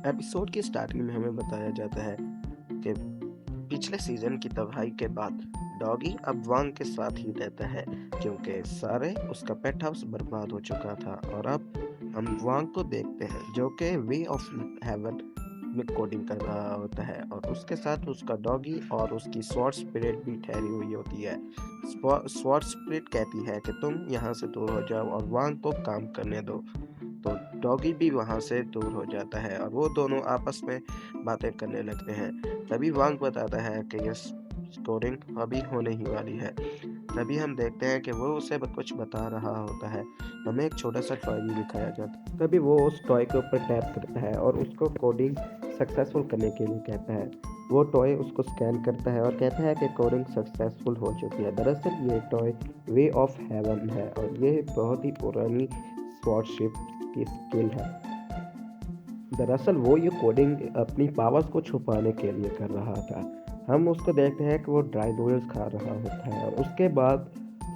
Episode की starting में हमें बताया जाता है कि पिछले सीजन की तबाही के बाद डॉगी अब वांग के साथ ही रहता है क्योंकि सारे उसका पेट हाउस बर्बाद हो चुका था। और अब हम वांग को देखते हैं जो कि वे ऑफ हेवन में कोडिंग कर रहा होता है और उसके साथ उसका डॉगी और उसकी स्वॉर्ड स्पिरिट भी ठहरी हुई होती है। स्वॉर्ड स्पिरिट कहती है कि तुम यहाँ से दूर हो जाओ और वांग को काम करने दो। तो डॉगी भी वहाँ से दूर हो जाता है और वो दोनों आपस में बातें करने लगते हैं। तभी वांग बताता है कि ये स्कोरिंग अभी होने ही वाली है। तभी हम देखते हैं कि वो उसे कुछ बता रहा होता है। हमें एक छोटा सा टॉय भी दिखाया जाता है। तभी वो उस टॉय के ऊपर टैप करता है और उसको कोडिंग सक्सेसफुल करने के लिए कहता है। वो टॉय उसको स्कैन करता है और कहता है कि कोडिंग सक्सेसफुल हो चुकी है। दरअसल ये टॉय वे ऑफ हेवन है और ये बहुत ही पुरानी स्वॉर्डशिप की स्किल है। दरअसल वो ये कोडिंग अपनी पावर्स को छुपाने के लिए कर रहा था। हम उसको देखते हैं कि वो ड्राई नूडल्स खा रहा होता है और उसके बाद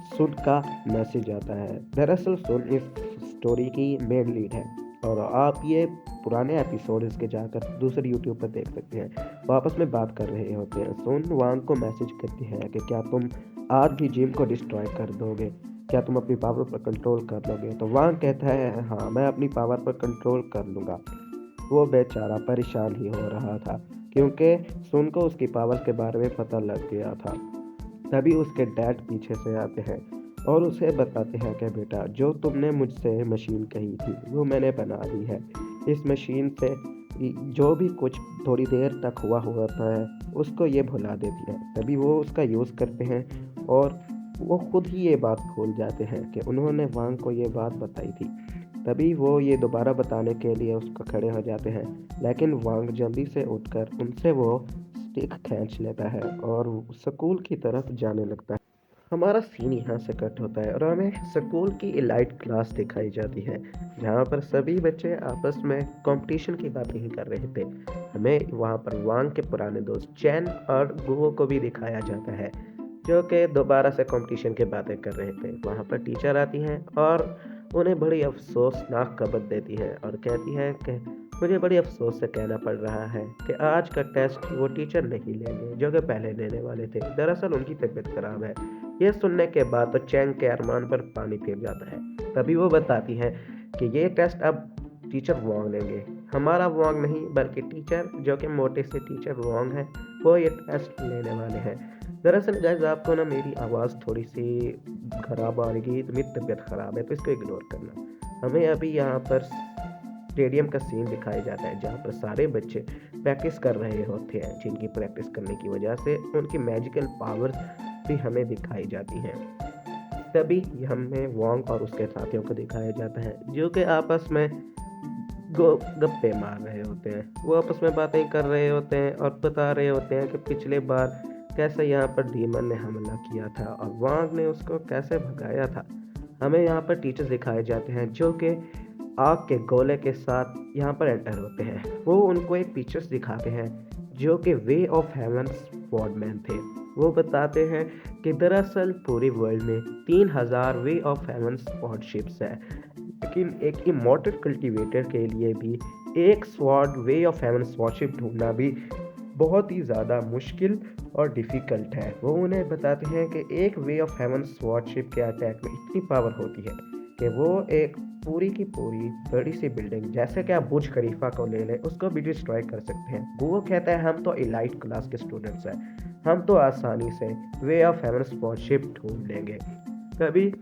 सुन का मैसेज आता है। दरअसल सुन इस स्टोरी की मेन लीड है और आप ये पुराने एपिसोड इसके जाकर दूसरे यूट्यूब पर देख सकते हैं। वो आपस में बात कर रहे होते हैं। सुन वांग को मैसेज करती है कि क्या तुम आज भी जिम को डिस्ट्रॉय कर दोगे, क्या तुम अपनी पावर पर कंट्रोल कर लोगे। तो वांग कहता है हाँ, मैं अपनी पावर पर कंट्रोल कर लूँगा। वो बेचारा परेशान ही हो रहा था क्योंकि सुन को उसकी पावर्स के बारे में पता लग गया था। तभी उसके डैड पीछे से आते हैं और उसे बताते हैं कि बेटा, जो तुमने मुझसे मशीन कही थी वो मैंने बना दी है। इस मशीन से जो भी कुछ थोड़ी देर तक हुआ होता है उसको ये भुला देती है। तभी वो उसका यूज़ करते हैं और वो खुद ही ये बात भूल जाते हैं कि उन्होंने वांग को ये बात बताई थी। तभी वो ये दोबारा बताने के लिए उसको खड़े हो जाते हैं, लेकिन वांग जल्दी से उठकर उनसे वो स्टिक खींच लेता है और स्कूल की तरफ जाने लगता है। हमारा सीन यहाँ से कट होता है और हमें स्कूल की इलाइट क्लास दिखाई जाती है जहाँ पर सभी बच्चे आपस में कंपटीशन की बातें ही कर रहे थे। हमें वहाँ पर वांग के पुराने दोस्त चैन और गुओ को भी दिखाया जाता है जो कि दोबारा से कंपटीशन की बातें कर रहे थे। वहाँ पर टीचर आती हैं और उन्हें बड़ी अफसोसनाक खबर देती है और कहती है कि मुझे बड़ी अफसोस से कहना पड़ रहा है कि आज का टेस्ट वो टीचर नहीं लेंगे जो कि पहले लेने वाले थे। दरअसल उनकी तबीयत खराब है। यह सुनने के बाद तो चैंग के अरमान पर पानी फिर जाता है। तभी वो बताती है कि ये टेस्ट अब टीचर वोंग लेंगे। हमारा वोंग नहीं बल्कि टीचर जो कि मोटे से टीचर वोंग है, वो ये टेस्ट लेने वाले हैं। दरअसल गाइस आपको ना मेरी आवाज़ थोड़ी सी खराब आ रही है, तो मेरी तबीयत ख़राब है तो इसको इग्नोर करना। हमें अभी यहाँ पर स्टेडियम का सीन दिखाया जाता है जहाँ पर सारे बच्चे प्रैक्टिस कर रहे होते हैं, जिनकी प्रैक्टिस करने की वजह से उनकी मैजिकल पावर्स भी हमें दिखाई जाती हैं। तभी हमें वोंग और उसके साथियों को दिखाया जाता है जो कि आपस में गप्पे मार रहे होते हैं। वो आपस में बातें कर रहे होते हैं और बता रहे होते हैं कि पिछले बार कैसे यहाँ पर डीमन ने हमला किया था और वांग ने उसको कैसे भगाया था। हमें यहाँ पर टीचर्स दिखाए जाते हैं जो कि आग के गोले के साथ यहाँ पर एंटर होते हैं। वो उनको एक पिक्चर्स दिखाते हैं जो कि वे ऑफ हेवन स्वॉर्डमैन थे। वो बताते हैं कि दरअसल पूरे वर्ल्ड में 3000 वे ऑफ हेवन स्वॉर्डशिप्स है, लेकिन एक इमॉर्टल कल्टीवेटर के लिए भी एक स्वॉर्ड वे ऑफ हेवन स्वॉर्डशिप ढूंढना भी बहुत ही ज़्यादा मुश्किल और डिफ़िकल्ट है। वो उन्हें बताते हैं कि एक वे ऑफ हेवन स्वॉर्डशिप के अटैक में इतनी पावर होती है कि वो एक पूरी की पूरी बड़ी सी बिल्डिंग जैसे कि आप बुर्ज खलीफा को ले लें उसको भी डिस्ट्रॉय कर सकते हैं। वो कहता है हम तो इलाइट क्लास के स्टूडेंट्स हैं, हम तो आसानी से वे ऑफ हेवन स्वॉर्डशिप ढूंढ लेंगे। तभी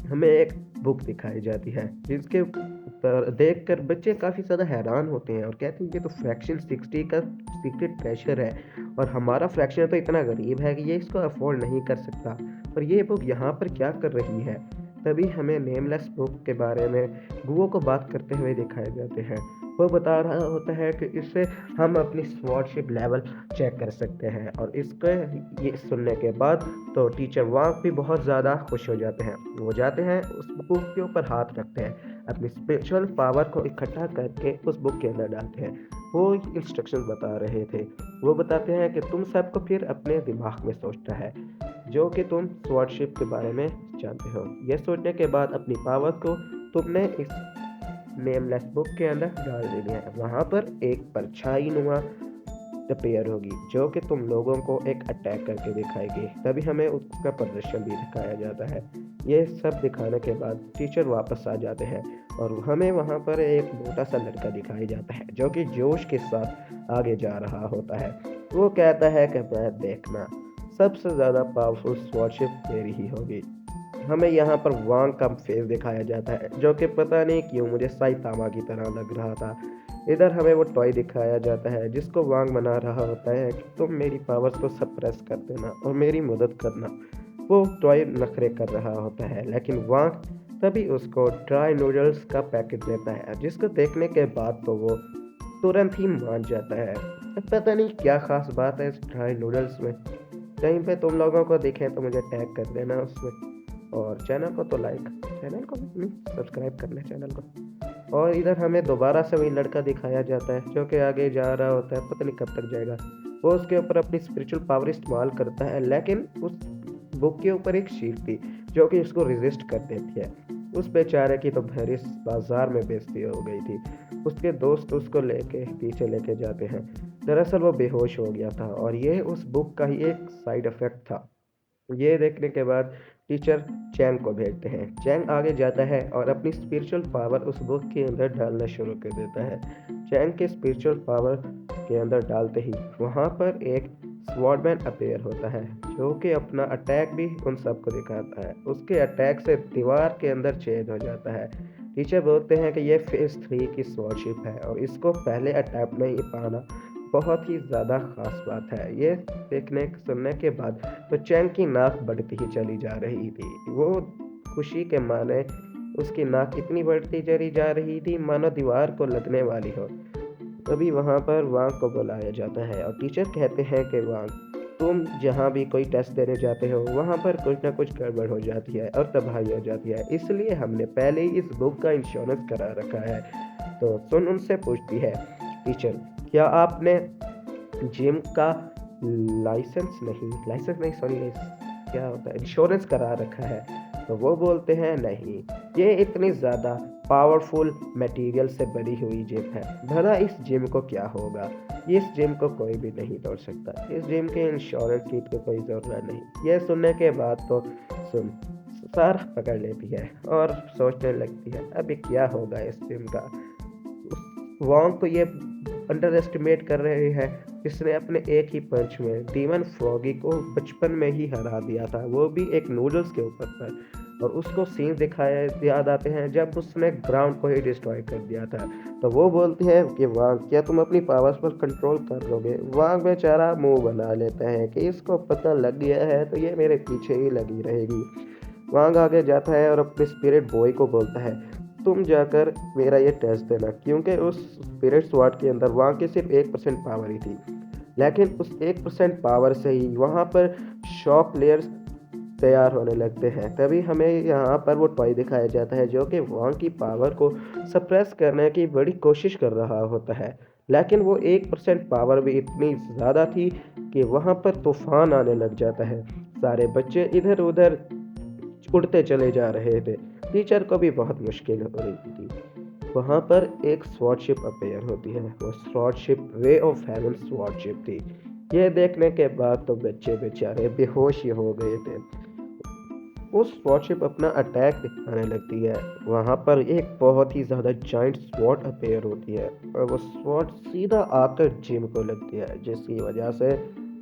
हमें एक बुक दिखाई जाती है जिसके ऊपर देखकर बच्चे काफ़ी ज़्यादा हैरान होते हैं और कहते हैं ये तो फ्रैक्शन 60 का सीक्रेट ट्रेजर है और हमारा फ्रैक्शन तो इतना गरीब है कि ये इसको अफोर्ड नहीं कर सकता, और ये बुक यहाँ पर क्या कर रही है। तभी हमें नेमलेस बुक के बारे में गुओ को बात करते हुए दिखाए जाते हैं। वो बता रहा होता है कि इससे हम अपनी स्वॉर्डशिप लेवल चेक कर सकते हैं और इसके ये सुनने के बाद तो टीचर वांग भी बहुत ज़्यादा खुश हो जाते हैं। वो जाते हैं उस बुक के ऊपर हाथ रखते हैं, अपनी स्पिरिचुअल पावर को इकट्ठा करके उस बुक के अंदर डालते हैं। वो इंस्ट्रक्शंस बता रहे थे। वो बताते हैं कि तुम सबको फिर अपने दिमाग में सोचना है जो कि तुम स्वॉर्डशिप के बारे में जानते हो। यह सोचने के बाद अपनी पावर को तुमने इस नेमलेस बुक के अंदर डाल देनी है। वहाँ पर एक परछाई नुमा अपीयर होगी जो कि तुम लोगों को एक अटैक करके दिखाएगी। तभी हमें उसका प्रदर्शन भी दिखाया जाता है। ये सब दिखाने के बाद टीचर वापस आ जाते हैं और हमें वहाँ पर एक मोटा सा लड़का दिखाया जाता है जो कि जोश के साथ आगे जा रहा होता है। वो कहता है कि मैं देखना सबसे ज़्यादा पावरफुल स्वॉर्डशिप मेरी ही होगी। हमें यहाँ पर वांग का फेस दिखाया जाता है जो कि पता नहीं क्यों मुझे साइतामा की तरह लग रहा था। इधर हमें वो टॉय दिखाया जाता है जिसको वांग मना रहा होता है कि तुम मेरी पावर्स को सप्रेस कर देना और मेरी मदद करना। वो टॉय नखरे कर रहा होता है लेकिन वांग तभी उसको ड्राई नूडल्स का पैकेट देता है जिसको देखने के बाद तो वो तुरंत ही मान जाता है। अब पता नहीं क्या खास बात है इस ड्राई नूडल्स में। कहीं पे तुम लोगों को दिखे तो मुझे टैग कर देना उसमें, और चैनल को तो लाइक, चैनल को नहीं सब्सक्राइब करना चैनल को। और इधर हमें दोबारा से वही लड़का दिखाया जाता है जो कि आगे जा रहा होता है, पता नहीं कब तक जाएगा। वो उसके ऊपर अपनी स्पिरिचुअल पावर इस्तेमाल करता है लेकिन उस बुक के ऊपर एक शीट थी जो कि उसको रेजिस्ट कर देती है। उस बेचारे की तो भैंस बाजार में बेइज्जती हो गई थी। उसके दोस्त उसको लेके पीछे लेके जाते हैं। दरअसल वो बेहोश हो गया था और ये उस बुक का ही एक साइड इफेक्ट था। ये देखने के बाद टीचर चैंग को भेजते हैं। चैंग आगे जाता है और अपनी स्पिरिचुअल पावर उस बुक के अंदर डालना शुरू कर देता है। चैंग के स्पिरिचुअल पावर के अंदर डालते ही वहाँ पर एक स्वॉर्डमैन अपीयर होता है जो कि अपना अटैक भी उन सबको दिखाता है। उसके अटैक से दीवार के अंदर छेद हो जाता है। टीचर बोलते हैं कि ये फेज 3 की स्वॉर्डशिप है और इसको पहले अटैक में ही पाना बहुत ही ज़्यादा ख़ास बात है। ये देखने सुनने के बाद तो चैंग की नाक बढ़ती ही चली जा रही थी। वो खुशी के मारे उसकी नाक इतनी बढ़ती चली जा रही थी मानो दीवार को लगने वाली हो। तभी वहाँ पर वांग को बुलाया जाता है और टीचर कहते हैं कि वांग, तुम जहाँ भी कोई टेस्ट देने जाते हो वहाँ पर कुछ ना कुछ गड़बड़ हो जाती है और तबाही हो जाती है, इसलिए हमने पहले ही इस बुक का इंश्योरेंस करा रखा है। तो सुन उनसे पूछती है, टीचर क्या आपने जिम का लाइसेंस नहीं सॉरी क्या होता है इंश्योरेंस करा रखा है? तो वो बोलते हैं नहीं, ये इतनी ज़्यादा पावरफुल मटेरियल से बनी हुई जिम है, भला इस जिम को क्या होगा। इस जिम को कोई भी नहीं तोड़ सकता, इस जिम के इंश्योरेंस की तो कोई ज़रूरत नहीं। यह सुनने के बाद तो सुन सर पकड़ लेती है और सोचने लगती है अभी क्या होगा इस जिम का। वॉन्ग तो ये अंडर एस्टिमेट कर रहे हैं जिसने अपने एक ही पंच में डीमन फ्रॉगी को बचपन में ही हरा दिया था, वो भी एक नूडल्स के ऊपर पर। और उसको सीन दिखाए याद आते हैं जब उसने ग्राउंड को ही डिस्ट्रॉय कर दिया था। तो वो बोलती है कि वांग क्या तुम अपनी पावर्स पर कंट्रोल कर लोगे। वांग बेचारा मुंह बना लेता है कि इसको पता लग गया है तो ये मेरे पीछे ही लगी रहेगी। वांग आगे जाता है और अपने स्पिरिट बॉय को बोलता है तुम जाकर मेरा ये टेस्ट देना, क्योंकि उस स्पिरिट स्वॉर्ड के अंदर वहाँ की सिर्फ 1% पावर ही थी। लेकिन उस 1% पावर से ही वहाँ पर शॉक लेयर्स तैयार होने लगते हैं। तभी हमें यहाँ पर वो टॉय दिखाया जाता है जो कि वहाँ की पावर को सप्रेस करने की बड़ी कोशिश कर रहा होता है, लेकिन वो 1% पावर भी इतनी ज़्यादा थी कि वहाँ पर तूफान आने लग जाता है। सारे बच्चे इधर उधर उड़ते चले जा रहे थे। टीचर को भी बहुत मुश्किल हो रही थी। वहाँ पर एक स्वॉर्डशिप अपीयर होती है। वो स्वॉर्डशिप वे ऑफ हेवन स्वॉर्डशिप थी। ये देखने के बाद तो बच्चे बेचारे बेहोश ही हो गए थे। वो स्वॉर्डशिप अपना अटैक दिखाने लगती है। वहाँ पर एक बहुत ही ज़्यादा जाइंट स्वॉर्ड अपीयर होती है और वो स्वॉर्ड सीधा आकर जिम को लगती है, जिसकी वजह से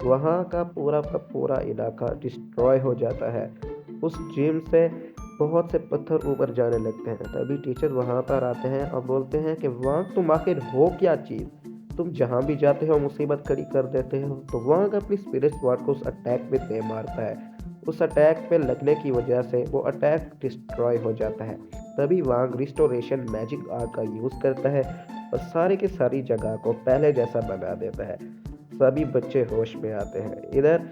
वहाँ का पूरा इलाका डिस्ट्रॉय हो जाता है। उस जिम से बहुत से पत्थर ऊपर जाने लगते हैं। तभी टीचर वहाँ पर आते हैं और बोलते हैं कि वहाँ तुम आखिर हो क्या चीज़, तुम जहाँ भी जाते हो मुसीबत खड़ी कर देते हो। तो वहाँ अपनी स्पिरिट स्वॉर्ड को उस अटैक में दे मारता है। उस अटैक पे लगने की वजह से वो अटैक डिस्ट्रॉय हो जाता है। तभी वांग रिस्टोरेशन मैजिक आर्ट का यूज़ करता है और सारी की सारी जगह को पहले जैसा बना देता है। सभी बच्चे होश में आते हैं। इधर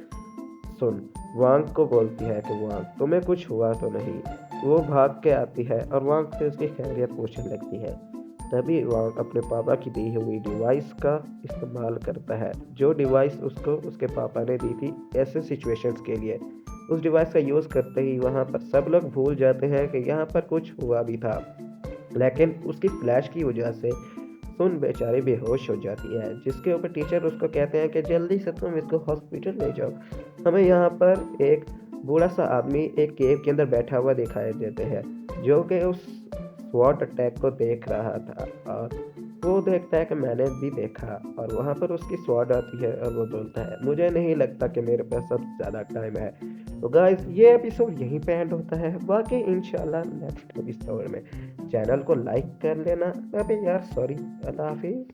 सुन वांग को बोलती है कि वांग तुम्हें कुछ हुआ तो नहीं। वो भाग के आती है और वांग से उसकी खैरियत पूछने लगती है। तभी वांग अपने पापा की दी हुई डिवाइस का इस्तेमाल करता है, जो डिवाइस उसको उसके पापा ने दी थी ऐसे सिचुएशंस के लिए। उस डिवाइस का यूज़ करते ही वहाँ पर सब लोग भूल जाते हैं कि यहाँ पर कुछ हुआ भी था। लेकिन उसकी फ्लैश की वजह से सुन बेचारी बेहोश हो जाती है, जिसके ऊपर टीचर उसको कहते हैं कि जल्दी से तुम इसको हॉस्पिटल ले जाओ। हमें यहाँ पर एक बूढ़ा सा आदमी एक केव के अंदर बैठा हुआ दिखाई देते हैं, जो कि उस स्वॉट अटैक को देख रहा था, और वो देखता है कि मैंने भी देखा, और वहाँ पर उसकी स्वॉट आती है और वो बोलता है मुझे नहीं लगता कि मेरे पास अब ज़्यादा टाइम है। तो गाइस ये एपिसोड यहीं पे एंड होता है, बाकी इंशाल्लाह नेक्स्ट एपिसोड में। चैनल को लाइक कर लेना। अबे यार सॉरी, अल्लाह हाफिज़।